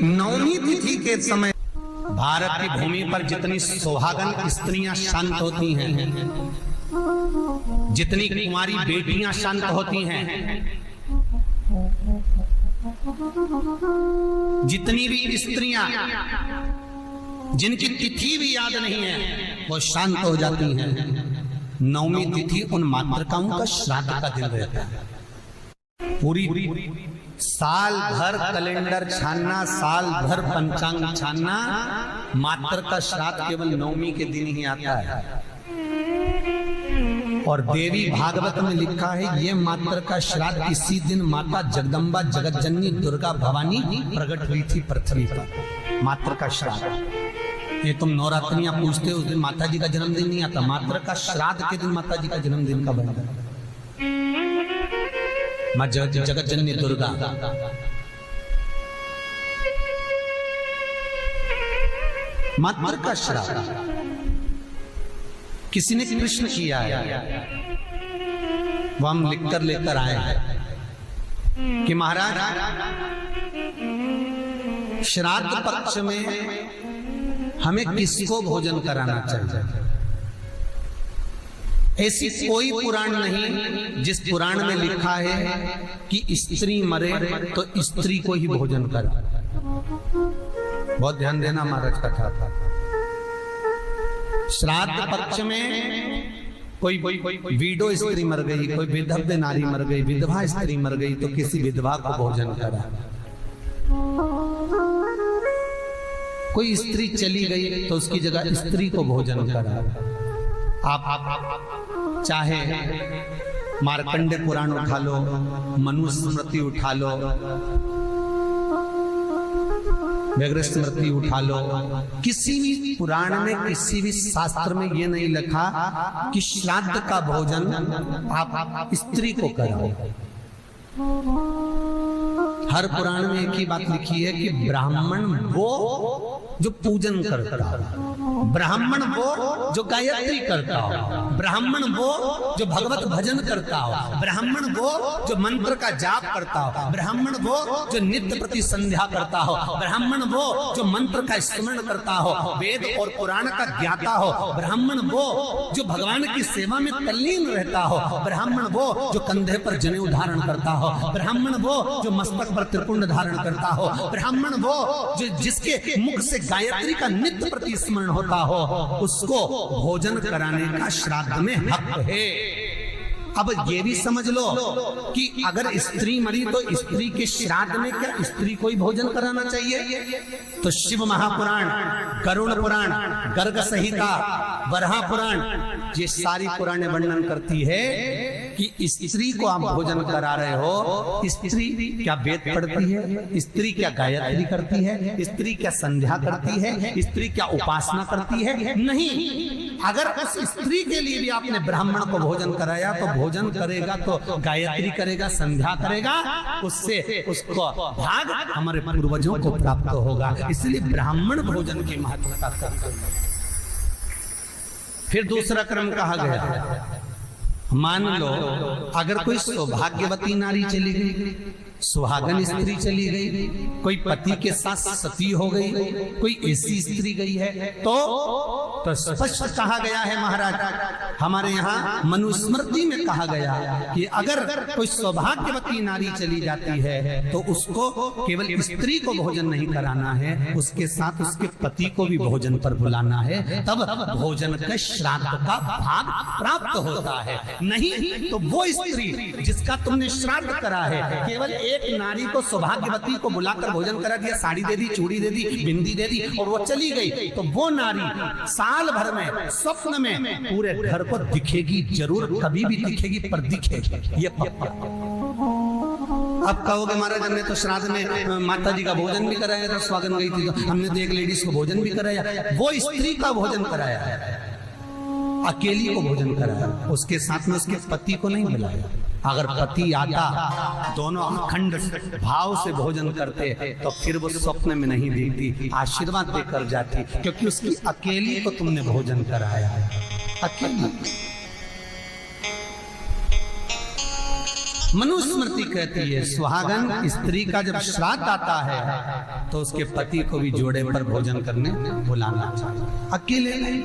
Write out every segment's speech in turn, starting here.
नवमी तिथि के समय भारत की भूमि पर जितनी सुहागन स्त्रियां शांत होती हैं, जितनी कुंवारी बेटियां शांत होती हैं, जितनी भी स्त्रियां जिनकी तिथि भी याद नहीं है वो शांत हो जाती हैं। नवमी तिथि उन मातृकाओं का श्राद्ध का दिन रहता है। पूरी साल भर कैलेंडर छानना, साल भर पंचांग छानना, मातृ का श्राद्ध केवल नवमी के दिन ही आता है। और देवी भागवत में लिखा है ये मातृ का श्राद्ध इसी दिन माता जगदम्बा जगत जननी दुर्गा भवानी प्रकट हुई थी पृथ्वी पर। मातृ का श्राद्ध, ये तुम नवरात्रियां पूछते हो, उस दिन माता जी का जन्मदिन नहीं आता। मातृ का श्राद्ध के दिन माता जी का जन्मदिन का बनता है। मां जगत जननी दुर्गा, मातृ का श्राद्ध किसी ने कृष्ण किया है, वो हम लिखकर लेकर आए हैं कि महाराज श्राद्ध पक्ष में हमें किसको भोजन कराना चाहिए। ऐसी कोई पुराण नहीं जिस पुराण में लिखा है कि स्त्री मरे तो स्त्री को ही भोजन करा। बहुत ध्यान देना महाराज कथा था। श्राद्ध पक्ष में कोई विडो स्त्री मर गई, कोई विधव्य नारी मर गई, विधवा स्त्री मर गई तो किसी विधवा को भोजन करा। कोई स्त्री चली गई तो उसकी जगह स्त्री को भोजन करा। आप चाहे मार्कंडे पुराण उठा लो, मनुस्मृति उठा लो, व्याघ्र स्मृति उठा लो, किसी भी पुराण में किसी भी शास्त्र में ये नहीं लिखा कि श्राद्ध का भोजन आप स्त्री को कराओ। हर पुराण में एक ही बात लिखी है कि ब्राह्मण वो जो पूजन करता हो, ब्राह्मण वो जो गायत्री करता हो, ब्राह्मण वो जो भगवत भजन करता हो, ब्राह्मण वो जो मंत्र का जाप करता हो, ब्राह्मण वो जो नित्य प्रति संध्या करता हो, ब्राह्मण वो जो मंत्र का स्मरण करता हो, वेद और पुराण का ज्ञाता हो, ब्राह्मण वो जो भगवान की सेवा में तल्लीन रहता हो, ब्राह्मण वो जो कंधे पर जनेऊ धारण करता हो, ब्राह्मण वो जो मस्तक पर त्रिपुंड धारण करता हो, ब्राह्मण वो जो जिसके मुख से गायत्री का नित्य प्रति स्मरण होता हो, उसको भोजन कराने का श्राद्ध में हक है। अब ये भी समझ लो कि अगर स्त्री मरी तो स्त्री के श्राद्ध में क्या स्त्री को ही भोजन कराना चाहिए? तो शिव महापुराण, गरुड़ पुराण, गर्ग संहिता, वराह पुराण, ये सारी पुराणें वर्णन करती है कि स्त्री को आप भोजन करा रहे हो। स्त्री क्या वेद पढ़ती है? स्त्री क्या गायत्री करती है? स्त्री क्या संध्या करती है? स्त्री क्या उपासना करती है? नहीं। अगर उस स्त्री के लिए भी आपने ब्राह्मण को भोजन कराया तो भोजन करेगा तो गायत्री करेगा, संध्या करेगा, उससे उसको भाग हमारे पूर्वजों को प्राप्त होगा। इसलिए ब्राह्मण भोजन की महत्वता करते हैं। फिर दूसरा क्रम कहा गया, मान लो अगर कोई सौभाग्यवती नारी चली गई, सुहागन स्त्री चली गई, कोई पति के साथ सती हो गई, कोई ऐसी स्त्री गई है तो स्पष्ट कहा गया है महाराज, हमारे यहाँ मनुस्मृति में कहा गया कि अगर कोई सौभाग्यवती नारी चली जाती है तो उसको केवल स्त्री को भोजन नहीं कराना है, उसके साथ उसके पति को भी भोजन पर बुलाना है, तब भोजन के श्राद्ध का भाग प्राप्त होता है। नहीं तो वो स्त्री जिसका तुमने श्राद्ध करा है, केवल एक नारी को सौभाग्यवती को बुलाकर भोजन करा दिया, साड़ी दे दी, चूड़ी दे दी, बिंदी दे दी और वो चली गई, तो वो नारी साल भर में स्वप्न में पूरे घर को दिखेगी जरूर, कभी भी दिखेगी पर दिखेगी, ये पक्का। अब कहोगे महाराज हमने तो श्राद्ध में माता जी का भोजन भी कराया था, स्वागन गई थी तो हमने तो एक लेडीज को भोजन भी कराया। वो स्त्री का भोजन कराया, अकेली को भोजन कराया, उसके साथ में उसके पति को नहीं बुलाया। अगर पति आता, दोनों अखंड भाव से भोजन करते तो फिर वो स्वप्न में नहीं दिखती, आशीर्वाद देकर जाती, क्योंकि उसकी अकेली को तुमने भोजन कराया है, अकेली। मनुस्मृति कहती है सुहागन स्त्री का जब श्राद्ध आता है तो उसके पति को भी जोड़े पर भोजन करने बुलाना चाहिए, अकेले नहीं।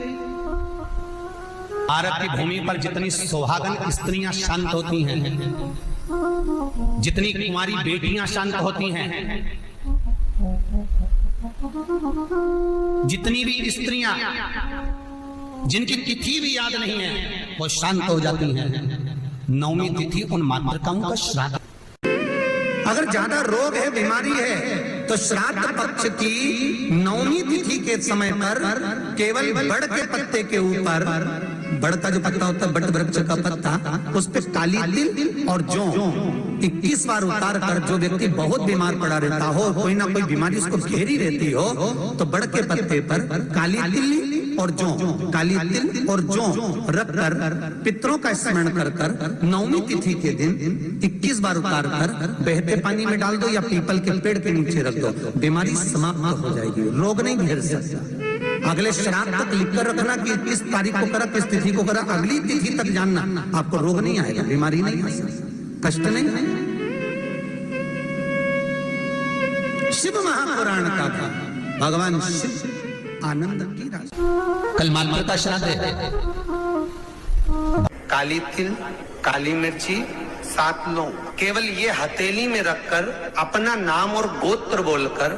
भारत की भूमि पर जितनी सुहागन स्त्रियां शांत होती हैं, जितनी कुंवारी बेटियां शांत होती हैं, जितनी भी स्त्रियां जिनकी तिथि भी याद नहीं है वो शांत हो जाती हैं। नवमी तिथि उन मातृकाओं का श्राद्ध। अगर ज्यादा रोग है, बीमारी है, तो श्राद्ध पक्ष की नवमी तिथि के समय पर केवल बड़ के पत्ते के ऊपर, बड़ का जो पत्ता होता है, बड़ वृक्ष का पत्ता, उस पे काली तिल और जौ 21 बार उतार कर, जो व्यक्ति बहुत बीमार पड़ा रहता हो, कोई ना कोई बीमारी उसको घेरी रहती हो, तो बड़ के पत्ते पर काली तिल और जौ, काली तिल और जौ रख कर पितरों का स्मरण कर कर नवमी तिथि के दिन 21 बार उतार कर बहते पानी में डाल दो या पीपल के पेड़ के नीचे रख दो, बीमारी समाप्त हो जाएगी, रोग नहीं घेर सकता। अगले श्राद्ध तक लिख कर रखना कि किस तारीख को करा, किस तिथि को करा, अगली तिथि तक जानना, आपको रोग नहीं आएगा, बीमारी नहीं आ सकती, कष्ट नहीं। शिव महापुराण का था, भगवान शिव आनंद की राशि। कल मातृ का श्राद्ध है। काली तिल, काली मिर्ची, 7 लौंग, केवल ये हथेली में रखकर अपना नाम और गोत्र बोलकर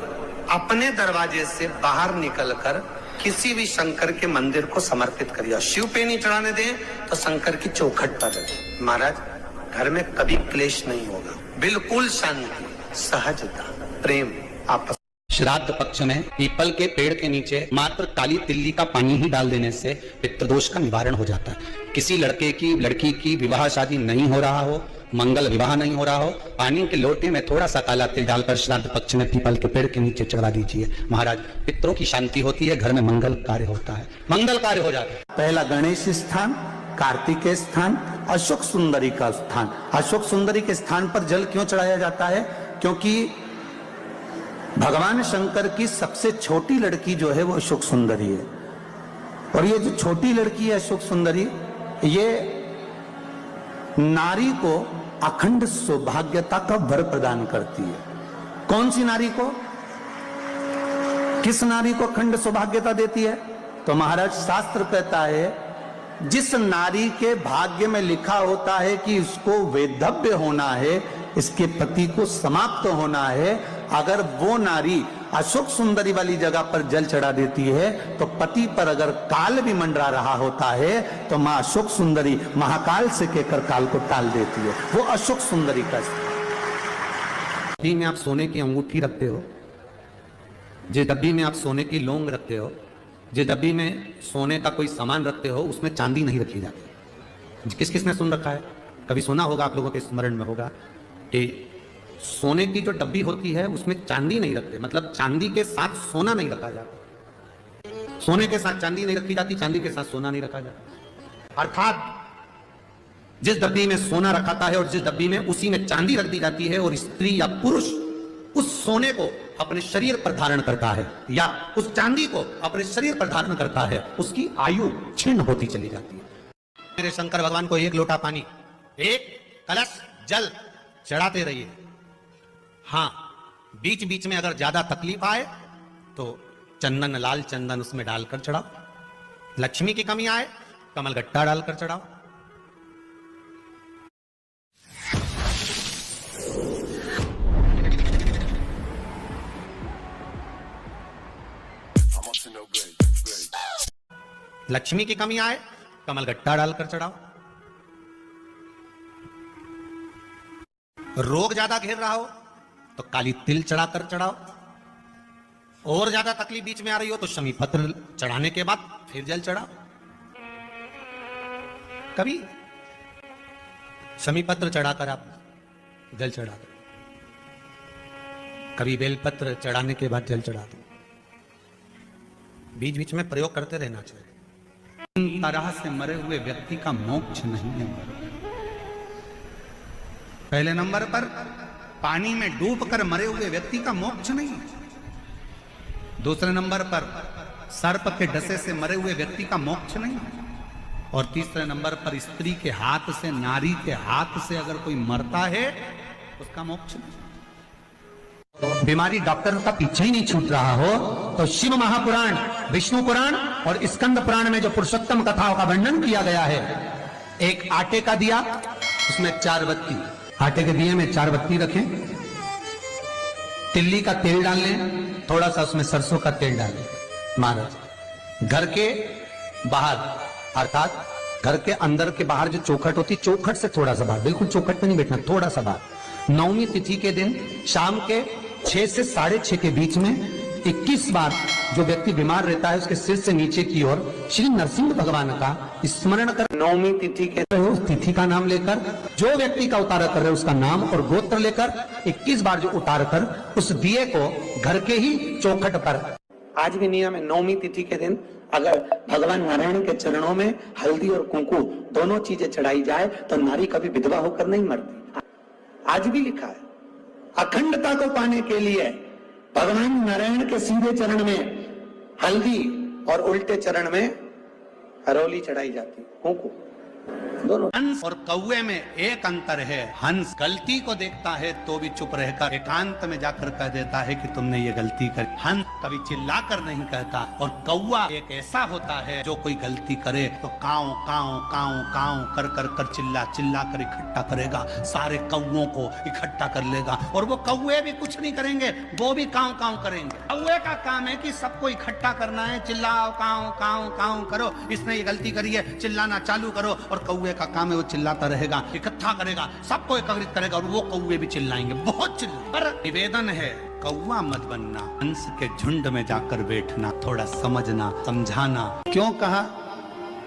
अपने दरवाजे से बाहर निकलकर किसी भी शंकर के मंदिर को समर्पित करिए। शिव पे नहीं चढ़ाने दें तो शंकर की चौखट पर रखें। महाराज घर में कभी क्लेश नहीं होगा, बिल्कुल शांति, सहजता, प्रेम, आपस। श्राद्ध पक्ष में पीपल के पेड़ के नीचे मात्र काली तिल्ली का पानी ही डाल देने से पितृदोष का निवारण हो जाता है। किसी लड़के की लड़की की विवाह शादी नहीं हो रहा हो, मंगल विवाह नहीं हो रहा हो, पानी के लोटे में थोड़ा सा काला तिल डालकर श्राद्ध पक्ष में पीपल के पेड़ के नीचे चढ़ा दीजिए। महाराज पितरों की शांति होती है, घर में मंगल कार्य होता है, मंगल कार्य हो जाता है। पहला गणेश स्थान, कार्तिकेय स्थान, अशोक सुंदरी का स्थान। अशोक सुंदरी के स्थान पर जल क्यों चढ़ाया जाता है? क्योंकि भगवान शंकर की सबसे छोटी लड़की जो है वो अशोक सुंदरी है, और ये जो छोटी लड़की है अशोक सुंदरी, ये नारी को अखंड सौभाग्यता का वर प्रदान करती है। कौन सी नारी को, किस नारी को अखंड सौभाग्यता देती है? तो महाराज शास्त्र कहता है जिस नारी के भाग्य में लिखा होता है कि इसको वैधव्य होना है, इसके पति को समाप्त होना है, अगर वो नारी अशोक सुंदरी वाली जगह पर जल चढ़ा देती है तो पति पर अगर काल भी मंडरा रहा होता है तो मां अशोक सुंदरी महाकाल से कहकर काल को टाल देती है। वो अशोक सुंदरी का डब्बी में आप सोने की अंगूठी रखते हो, जिस डब्बी में आप सोने की लौंग रखते हो, जिस डब्बी में सोने का कोई सामान रखते हो, उसमें चांदी नहीं रखी जाती। किस किस ने सुन रखा है? कभी सुना होगा, आप लोगों के स्मरण में होगा कि सोने की जो डब्बी होती है उसमें चांदी नहीं रखते, मतलब चांदी के साथ सोना नहीं रखा जाता। सोने के साथ चांदी नहीं रखी जाती, चांदी के साथ सोना नहीं रखा जाता। अर्थात जिस डब्बी में सोना रखाता है और जिस डब्बी में उसी में चांदी रख दी जाती है, और स्त्री या पुरुष उस सोने को अपने शरीर पर धारण करता है या उस चांदी को अपने शरीर पर धारण करता है, उसकी आयु क्षीण होती चली जाती है। मेरे शंकर भगवान को 1 लोटा पानी, 1 कलश जल चढ़ाते रहिए। हाँ, बीच बीच में अगर ज्यादा तकलीफ आए तो चंदन, लाल चंदन उसमें डालकर चढ़ाओ। लक्ष्मी की कमी आए, कमल गट्टा डालकर चढ़ाओ। लक्ष्मी की कमी आए, कमल गट्टा डालकर चढ़ाओ। रोग ज्यादा घेर रहा हो तो काली तिल चढ़ाकर चढ़ाओ। और ज्यादा तकलीफ बीच में आ रही हो तो शमी पत्र चढ़ाने के बाद फिर जल चढ़ाओ। कभी शमी पत्र चढ़ाकर आप जल चढ़ा दो, कभी बेलपत्र चढ़ाने के बाद जल चढ़ा दो। बीच बीच में प्रयोग करते रहना चाहिए। तरह से मरे हुए व्यक्ति का मोक्ष नहीं है। पहले नंबर पर पानी में डूबकर मरे हुए व्यक्ति का मोक्ष नहीं है। दूसरे नंबर पर सर्प के डसे से मरे हुए व्यक्ति का मोक्ष नहीं है। और तीसरे नंबर पर स्त्री के हाथ से, नारी के हाथ से अगर कोई मरता है उसका मोक्ष नहीं। बीमारी डॉक्टर का पीछे ही नहीं छूट रहा हो तो शिव महापुराण, विष्णु पुराण और स्कंद पुराण में जो पुरुषोत्तम कथाओं का वर्णन किया गया है, एक आटे का दिया, उसमें 4 बत्ती, आटे के दिए में 4 बत्ती रखें, तिल्ली का तेल डाल लें, थोड़ा सा उसमें सरसों का तेल डाल लें। महाराज घर के बाहर, अर्थात घर के अंदर के बाहर जो चौखट होती, चौखट से थोड़ा सा बाहर, बिल्कुल चौखट में नहीं बैठना, थोड़ा सा बाहर, 9वीं तिथि के दिन शाम के 6 से 6:30 के बीच में 21 बार जो व्यक्ति बीमार रहता है उसके सिर से नीचे की ओर श्री नरसिंह भगवान का स्मरण कर, 9वीं तिथि के उस तिथि का नाम लेकर, जो व्यक्ति का उतारा कर रहे हैं उसका नाम और गोत्र लेकर 21 बार जो उतार कर उस दिए को घर के ही चौखट पर, आज भी नियम है 9वीं तिथि के दिन अगर भगवान नारायण के चरणों में हल्दी और कुंकू दोनों चीजें चढ़ाई जाए तो नारी कभी विधवा होकर नहीं मरती। आज भी लिखा है, अखंडता को पाने के लिए भगवान नारायण के सीधे चरण में हल्दी और उल्टे चरण में हरोली चढ़ाई जाती, कुंकू दोनों। हंस और कौवे में एक अंतर है, हंस गलती को देखता है तो भी चुप रहकर एकांत में जाकर कह देता है कि तुमने ये गलती कर। हंस कभी चिल्लाकर नहीं कहता, और कौवा एक ऐसा होता है जो कोई गलती करे तो काऊ काऊ काऊ काऊ कर कर कर चिल्ला चिल्ला कर इकट्ठा करेगा, सारे कौवों को इकट्ठा कर लेगा। और वो कौवे भी कुछ नहीं करेंगे, वो भी काऊ काऊ करेंगे। कौवे का काम है कि सबको इकट्ठा करना है, चिल्लाओ काऊ काऊ काऊ करो, इसने ये गलती करी है, चिल्लाना चालू करो। और कौवे का काम है वो चिल्लाता रहेगा, इकट्ठा करेगा, सबको एकत्रित करेगा, और वो कौवे भी चिल्लाएंगे, बहुत चिल्ला। पर निवेदन है, कौवा मत बनना, हंस के झुंड में जाकर बैठना, थोड़ा समझना समझाना। क्यों कहा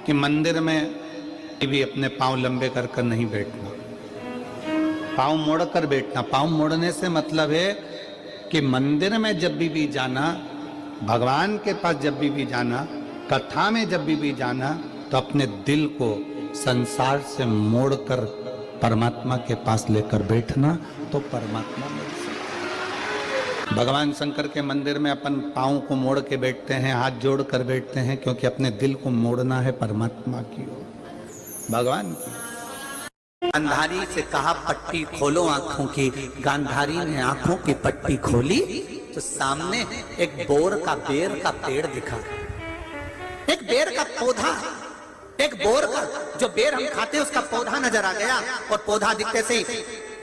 कि मंदिर में भी अपने पांव लंबे कर कर नहीं बैठना, पांव मोड़ कर बैठना। पांव मोड़ने से मतलब है कि मंदिर में जब भी जाना, भगवान के पास जब भी जाना, कथा में जब भी जाना, तो अपने दिल को संसार से मोड़कर परमात्मा के पास लेकर बैठना, तो परमात्मा मिल सकता। भगवान शंकर के मंदिर में अपन पांव को मोड़ के बैठते हैं, हाथ जोड़ कर बैठते हैं, क्योंकि अपने दिल को मोड़ना है परमात्मा की ओर, भगवान की। गांधारी से कहा पट्टी खोलो आंखों की, गांधारी ने आंखों की पट्टी खोली तो सामने एक बोर का बेर का पेड़ दिखा, एक बेर का पौधा, एक बोर का जो बेर हम खाते हैं उसका पौधा नजर आ गया। और पौधा दिखते से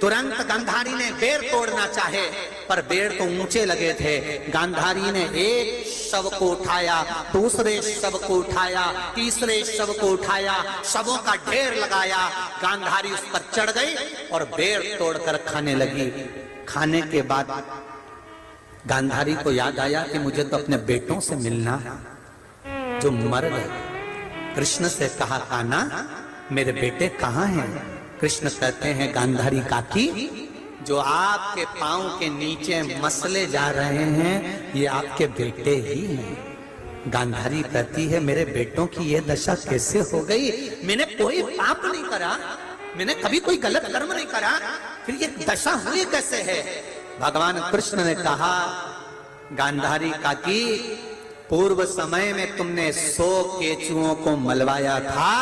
तुरंत गांधारी ने बेर तोड़ना चाहे, पर बेर तो ऊंचे लगे थे। गांधारी ने एक शव को उठाया, दूसरे शव को उठाया, तीसरे शव को उठाया, शवों का ढेर लगाया। गांधारी उस पर चढ़ गई और बेर तोड़कर खाने लगी। खाने के बाद गांधारी को याद आया कि मुझे तो अपने बेटों से मिलना है जो मर गए। कृष्ण से कहा, कान्हा मेरे बेटे कहाँ हैं? कृष्ण कहते हैं, गांधारी काकी, जो आपके पांव के नीचे मसले जा रहे हैं ये आपके बेटे ही हैं। गांधारी कहती है, मेरे बेटों की ये दशा कैसे हो गई? मैंने कोई पाप नहीं करा, मैंने कभी कोई गलत कर्म नहीं करा, फिर ये दशा हुई कैसे है? भगवान कृष्ण ने कहा, गांधारी काकी, पूर्व समय में तुमने 100 केचुओं को मलवाया था,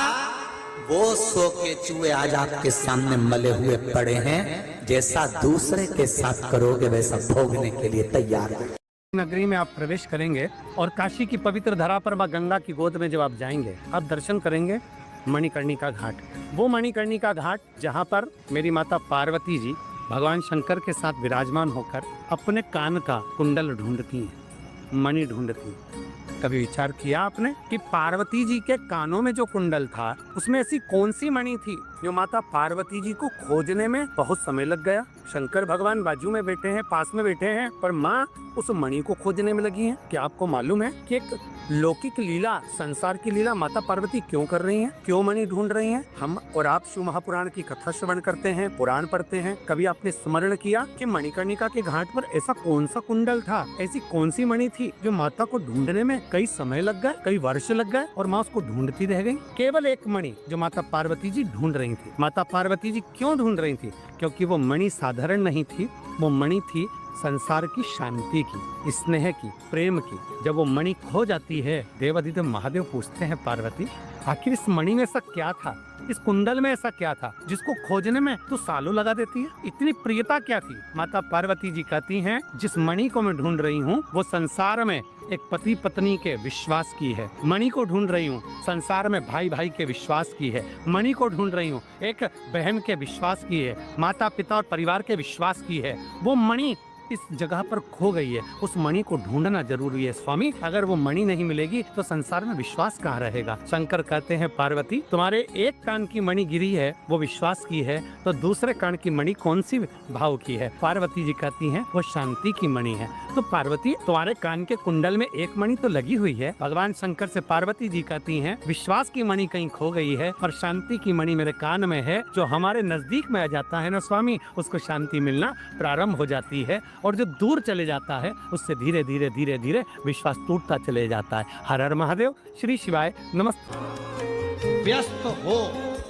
वो 100 केचुए आज आपके सामने मले हुए पड़े हैं। जैसा दूसरे के साथ करोगे वैसा भोगने के लिए तैयार है। नगरी में आप प्रवेश करेंगे और काशी की पवित्र धरा पर मां गंगा की गोद में जब आप जाएंगे, आप दर्शन करेंगे मणिकर्णिका घाट। वो मणिकर्णिका घाट जहाँ पर मेरी माता पार्वती जी भगवान शंकर के साथ विराजमान होकर अपने कान का कुंडल ढूंढती हैं, मणि ढूंढती। कभी विचार किया आपने कि पार्वती जी के कानों में जो कुंडल था उसमें ऐसी कौन सी मणि थी जो माता पार्वती जी को खोजने में बहुत समय लग गया? शंकर भगवान बाजू में बैठे हैं, पास में बैठे हैं, पर माँ उस मणि को खोजने में लगी हैं। क्या आपको मालूम है कि एक लौकिक लीला, संसार की लीला माता पार्वती क्यों कर रही हैं, क्यों मणि ढूंढ रही हैं? हम और आप शिव महापुराण की कथा श्रवण करते हैं, पुराण पढ़ते हैं। कभी आपने स्मरण किया कि मणिकर्णिका के घाट पर ऐसा कौन सा कुंडल था, ऐसी कौन सी मणि थी जो माता को ढूंढने में कई समय लग गए, कई वर्ष लग गए और माँ उसको ढूंढती रह गई? केवल एक मणि जो माता पार्वती जी ढूंढ रही थी। माता पार्वती जी क्यों ढूंढ रही थी? क्योंकि वो मणि साधारण नहीं थी, वो मणि थी संसार की शांति की, स्नेह की, प्रेम की। जब वो मणि खो जाती है, देवाधिदेव महादेव पूछते हैं, पार्वती आखिर इस मणि में ऐसा क्या था, इस कुंडल में ऐसा क्या था जिसको खोजने में तो सालों लगा देती है? इतनी प्रियता क्या थी? माता पार्वती जी कहती हैं, जिस मणि को मैं ढूंढ रही हूँ वो संसार में एक पति पत्नी के विश्वास की है। मणि को ढूंढ रही हूँ संसार में भाई भाई के विश्वास की है। मणि को ढूंढ रही हूँ एक बहन के विश्वास की है, माता पिता और परिवार के विश्वास की है। वो मणि इस जगह पर खो गई है, उस मणि को ढूंढना जरूरी है स्वामी। अगर वो मणि नहीं मिलेगी तो संसार में विश्वास कहाँ रहेगा? शंकर कहते हैं, पार्वती तुम्हारे एक कान की मणि गिरी है वो विश्वास की है, तो दूसरे कान की मणि कौन सी भाव की है? पार्वती जी कहती हैं वो शांति की मणि है। तो पार्वती तुम्हारे कान के कुंडल में एक मणि तो लगी हुई है। भगवान शंकर से पार्वती जी कहती हैं, विश्वास की मणि कहीं खो गई है और शांति की मणि मेरे कान में है। जो हमारे नजदीक में आ जाता है ना स्वामी, उसको शांति मिलना प्रारंभ हो जाती है, और जो दूर चले जाता है उससे धीरे धीरे धीरे धीरे विश्वास टूटता चले जाता है। हर हर महादेव, श्री शिवाय, नमस्ते। व्यस्त हो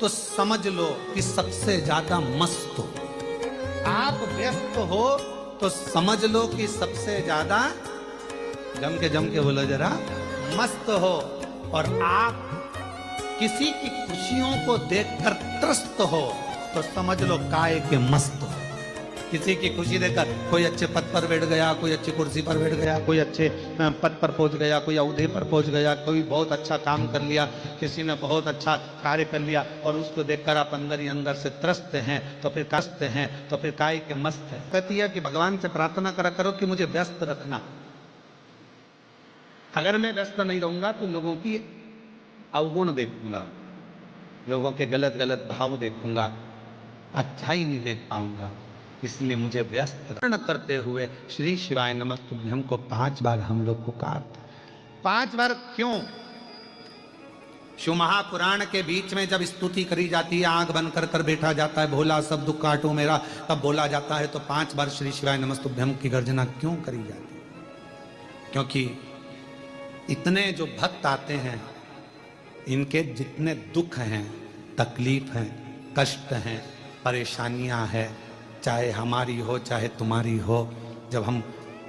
तो समझ लो कि सबसे ज्यादा मस्त हो। आप व्यस्त हो तो समझ लो कि सबसे ज्यादा, जम के बोलो जरा, मस्त हो। और आप किसी की खुशियों को देखकर त्रस्त हो तो समझ लो काय के मस्त हो। किसी की खुशी देखकर कोई अच्छे पद पर बैठ गया, कोई अच्छी कुर्सी पर बैठ गया, कोई अच्छे पद पर पहुंच गया, कोई औहदे पर पहुंच गया, कोई बहुत अच्छा काम कर लिया, किसी ने बहुत अच्छा कार्य कर लिया, और उसको देखकर आप अंदर ही अंदर से त्रस्त हैं, तो फिर त्रस्त हैं, तो फिर काय के मस्त है। कहती है कि भगवान से प्रार्थना करा करो कि मुझे व्यस्त रखना। अगर मैं व्यस्त नहीं रहूंगा तो लोगों की अवगुण देखूंगा, लोगों के गलत गलत भाव देखूंगा, अच्छाई नहीं देख पाऊंगा। इसलिए मुझे व्यस्त करते हुए श्री शिवाय नमस्तुभ्यं को 5 बार हम लोग पुकारते। 5 बार क्यों? शिव महापुराण के बीच में जब स्तुति करी जाती है, आंख बंद कर कर बैठा जाता है, भोला सब दुख काटो मेरा, तब बोला जाता है। तो 5 बार श्री शिवाय नमस्तुभ्यं की गर्जना क्यों करी जाती है? क्योंकि इतने जो भक्त आते हैं, इनके जितने दुख हैं, तकलीफ हैं, कष्ट हैं, परेशानियां हैं, चाहे हमारी हो चाहे तुम्हारी हो, जब हम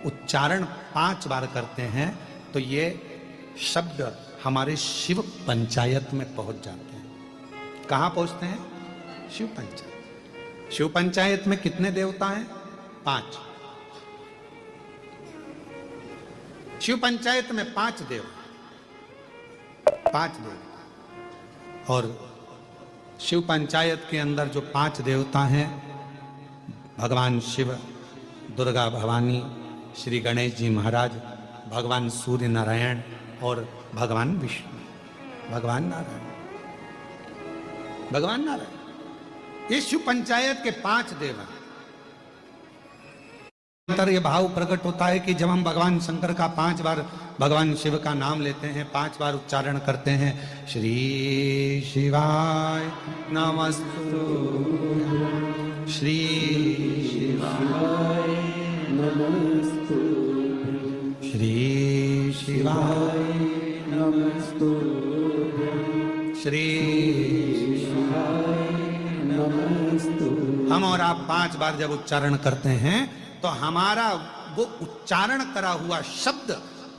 उच्चारण 5 बार करते हैं तो ये शब्द हमारे शिव पंचायत में पहुंच जाते हैं। कहां पहुंचते हैं? शिव पंचायत। शिव पंचायत में कितने देवता हैं? 5। शिव पंचायत में 5 देव, 5 देव। और शिव पंचायत के अंदर जो 5 देवता हैं, भगवान शिव, दुर्गा भवानी, श्री गणेश जी महाराज, भगवान सूर्य नारायण और भगवान विष्णु, भगवान नारायण, भगवान नारायण, ये शिव पंचायत के 5 देव हैं। ये भाव प्रकट होता है कि जब हम भगवान शंकर का 5 बार भगवान शिव का नाम लेते हैं, 5 बार उच्चारण करते हैं, श्री शिवाय नमस्तुभ्यं, श्री शिवाय नमस्तुभ्यं, श्री शिवाय नमस्तुभ्यं, श्री शिवाय नमस्तुभ्यं। हम और आप 5 बार जब उच्चारण करते हैं तो हमारा वो उच्चारण करा हुआ शब्द,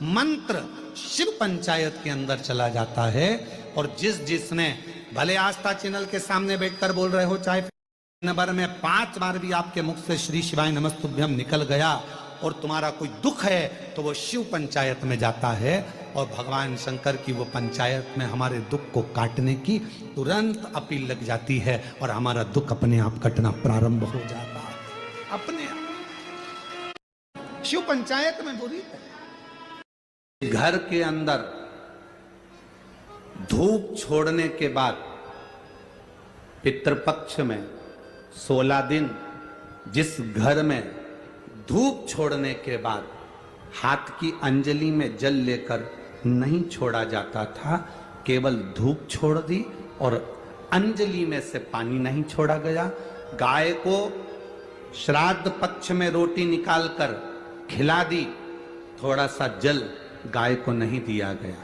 मंत्र शिव पंचायत के अंदर चला जाता है। और जिसने भले आस्था चैनल के सामने बैठकर बोल रहे हो, चाहे नंबर में 5 बार भी आपके मुख से श्री शिवाय नमस्तुभ्यं निकल गया और तुम्हारा कोई दुख है तो वो शिव पंचायत में जाता है, और भगवान शंकर की वो पंचायत में हमारे दुख को काटने की तुरंत अपील लग जाती है, और हमारा दुख अपने आप कटना प्रारंभ हो जाता है, अपने आप। शिव पंचायत में बुरी है। घर के अंदर धूप छोड़ने के बाद पितृपक्ष में 16 दिन जिस घर में धूप छोड़ने के बाद हाथ की अंजलि में जल लेकर नहीं छोड़ा जाता था, केवल धूप छोड़ दी और अंजलि में से पानी नहीं छोड़ा गया। गाय को श्राद्ध पक्ष में रोटी निकालकर खिला दी, थोड़ा सा जल गाय को नहीं दिया गया।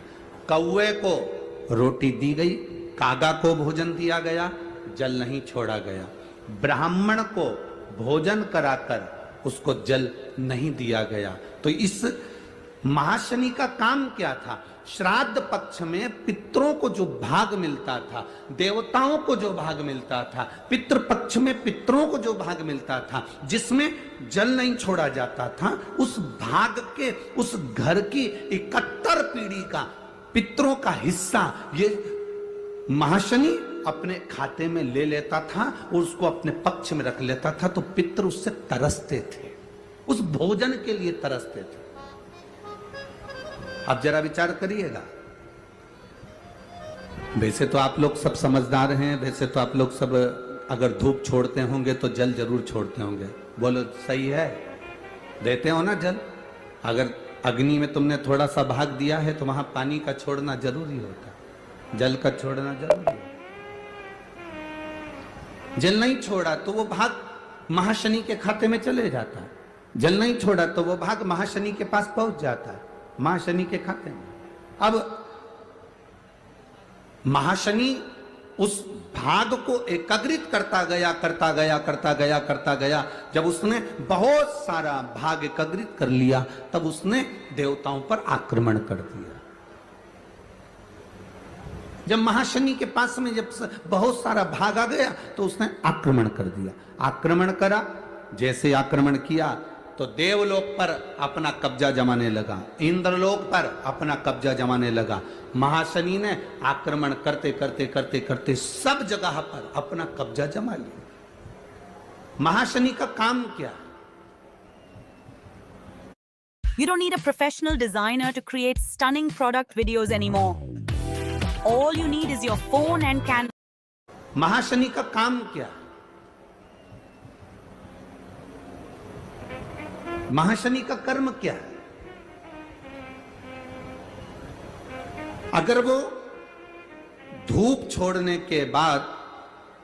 कौवे को रोटी दी गई, कागा को भोजन दिया गया, जल नहीं छोड़ा गया। ब्राह्मण को भोजन कराकर उसको जल नहीं दिया गया। तो इस महाशनि का काम क्या था? श्राद्ध पक्ष में पितरों को जो भाग मिलता था, देवताओं को जो भाग मिलता था, पितृ पक्ष में पितरों को जो भाग मिलता था, जिसमें जल नहीं छोड़ा जाता था, उस भाग के, उस घर की 71 पीढ़ी का पितरों का हिस्सा ये महाशनि अपने खाते में ले लेता था और उसको अपने पक्ष में रख लेता था। तो पितृ उससे तरसते थे, उस भोजन के लिए तरसते थे। अब जरा विचार करिएगा। वैसे तो आप लोग सब समझदार हैं, वैसे तो आप लोग सब अगर धूप छोड़ते होंगे तो जल जरूर छोड़ते होंगे। बोलो सही है? देते हो ना जल? अगर अग्नि में तुमने थोड़ा सा भाग दिया है तो वहां पानी का छोड़ना जरूरी होता है, जल का छोड़ना जरूरी है। जल नहीं छोड़ा तो वो भाग महाशनि के खाते में चले जाता है, जल नहीं छोड़ा तो वो भाग महाशनि के पास पहुंच जाता है, महाशनि के खाते में। अब महाशनि उस भाग को एकाग्रित करता गया। जब उसने बहुत सारा भाग एकाग्रित कर लिया तब उसने देवताओं पर आक्रमण कर दिया। जब महाशनि के पास में जब बहुत सारा भाग आ गया तो उसने आक्रमण कर दिया। आक्रमण करा, जैसे आक्रमण किया तो देवलोक पर अपना कब्जा जमाने लगा, इंद्रलोक पर अपना कब्जा जमाने लगा। महाशनि ने आक्रमण करते सब जगह पर अपना कब्जा जमा लिया। महाशनि का काम क्या? You don't need a professional designer to create stunning product videos anymore. All you need is your phone and camera. महाशनि का काम क्या? महाशनि का कर्म क्या है? अगर वो धूप छोड़ने के बाद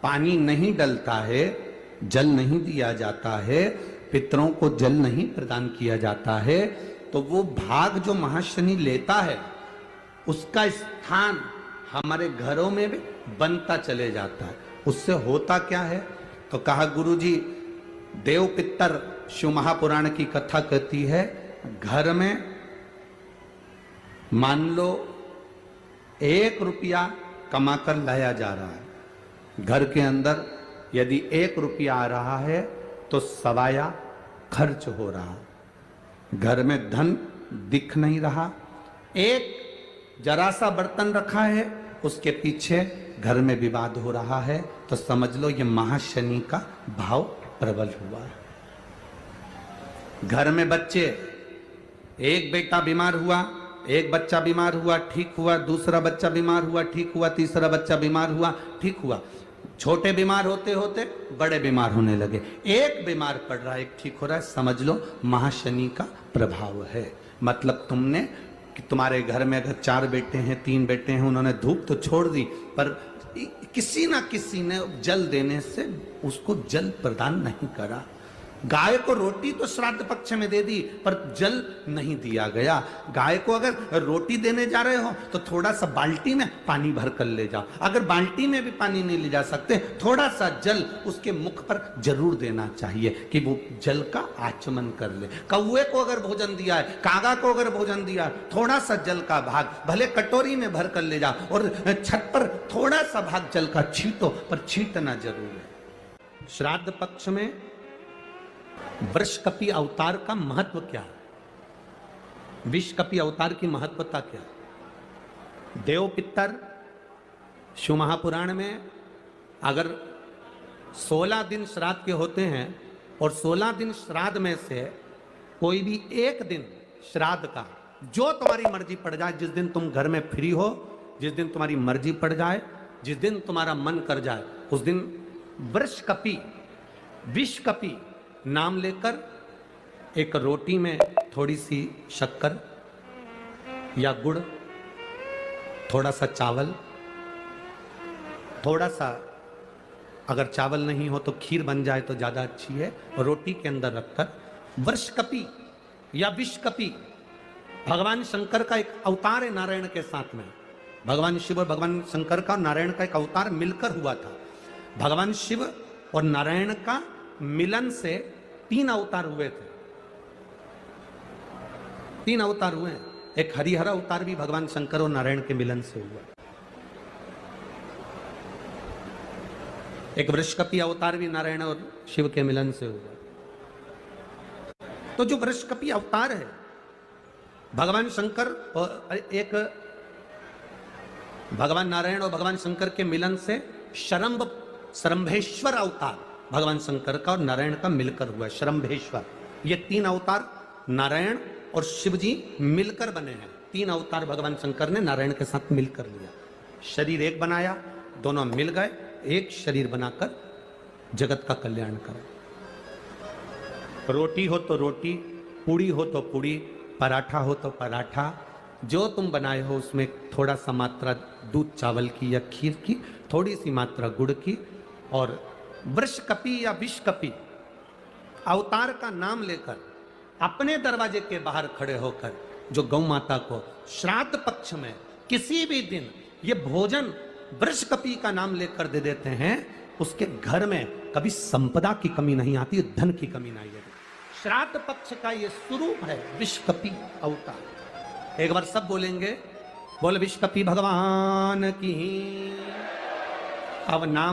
पानी नहीं डलता है, जल नहीं दिया जाता है, पितरों को जल नहीं प्रदान किया जाता है, तो वो भाग जो महाशनि लेता है उसका स्थान हमारे घरों में भी बनता चले जाता है। उससे होता क्या है? तो कहा गुरुजी, देव पितर शिव महापुराण की कथा कहती है, घर में मान लो 1 रुपया कमाकर लाया जा रहा है, घर के अंदर यदि 1 रुपया आ रहा है तो सवाया खर्च हो रहा, घर में धन दिख नहीं रहा। एक जरा सा बर्तन रखा है, उसके पीछे घर में विवाद हो रहा है, तो समझ लो ये महाशनि का भाव प्रबल हुआ है। घर में बच्चे, एक बेटा बीमार हुआ, एक बच्चा बीमार हुआ, ठीक हुआ, दूसरा बच्चा बीमार हुआ, ठीक हुआ, तीसरा बच्चा बीमार हुआ, ठीक हुआ। छोटे बीमार होते होते बड़े बीमार होने लगे, एक बीमार पड़ रहा है, एक ठीक हो रहा है, समझ लो महाशनि का प्रभाव है। मतलब तुमने कि तुम्हारे घर में अगर 4 बेटे हैं, 3 बेटे हैं, उन्होंने धूप तो छोड़ दी, पर किसी ना किसी ने जल देने से उसको जल प्रदान नहीं करा। गाय को रोटी तो श्राद्ध पक्ष में दे दी, पर जल नहीं दिया गया। गाय को अगर रोटी देने जा रहे हो तो थोड़ा सा बाल्टी में पानी भर कर ले जाओ। अगर बाल्टी में भी पानी नहीं ले जा सकते, थोड़ा सा जल उसके मुख पर जरूर देना चाहिए कि वो जल का आचमन कर ले। कौवे को अगर भोजन दिया है, कागा को अगर भोजन दिया, थोड़ा सा जल का भाग भले कटोरी में भर कर ले जाओ और छत पर थोड़ा सा भाग जल का छींटो, पर छींटना जरूर है। श्राद्ध पक्ष में वृषकपि अवतार का महत्व क्या है? विषकपि अवतार की महत्वता क्या है? देव पितर शिव महापुराण में अगर 16 दिन श्राद्ध के होते हैं और 16 दिन श्राद्ध में से कोई भी एक दिन श्राद्ध का, जो तुम्हारी मर्जी पड़ जाए, जिस दिन तुम घर में फ्री हो, जिस दिन तुम्हारी मर्जी पड़ जाए, जिस दिन तुम्हारा मन कर जाए, उस दिन वृषकपि, विषकपि नाम लेकर एक रोटी में थोड़ी सी शक्कर या गुड़, थोड़ा सा चावल, थोड़ा सा अगर चावल नहीं हो तो खीर बन जाए तो ज्यादा अच्छी है, रोटी के अंदर रखकर वृषकपि या विषकपि, भगवान शंकर का एक अवतार है नारायण के साथ में। भगवान शिव और भगवान शंकर का नारायण का एक अवतार मिलकर हुआ था। भगवान शिव और नारायण का मिलन से 3 अवतार हुए थे। 3 अवतार हुए हैं। एक हरिहर अवतार भी भगवान शंकर और नारायण के मिलन से हुआ। एक वृषकपी अवतार भी नारायण और शिव के मिलन से हुआ। तो जो वृषकपी अवतार है भगवान शंकर और एक भगवान नारायण और भगवान शंकर के मिलन से शरंभेश्वर अवतार भगवान शंकर का और नारायण का मिलकर हुआ है। शरंभेश्वर, ये 3 अवतार नारायण और शिव जी मिलकर बने हैं। 3 अवतार भगवान शंकर ने नारायण के साथ मिलकर लिया, शरीर एक बनाया, दोनों मिल गए, एक शरीर बनाकर जगत का कल्याण करें। रोटी हो तो रोटी, पूड़ी हो तो पूड़ी, पराठा हो तो पराठा, जो तुम बनाए हो उसमें थोड़ा सा मात्रा दूध चावल की या खीर की, थोड़ी सी मात्रा गुड़ की, और वृषकपी या विषकपी अवतार का नाम लेकर अपने दरवाजे के बाहर खड़े होकर जो गौ माता को श्राद्ध पक्ष में किसी भी दिन ये भोजन वृषकपी का नाम लेकर दे देते हैं, उसके घर में कभी संपदा की कमी नहीं आती, धन की कमी नहीं आती। श्राद्ध पक्ष का ये स्वरूप है विषकपी अवतार। एक बार सब बोलेंगे, बोल विषकपी भगवान की। अब नाम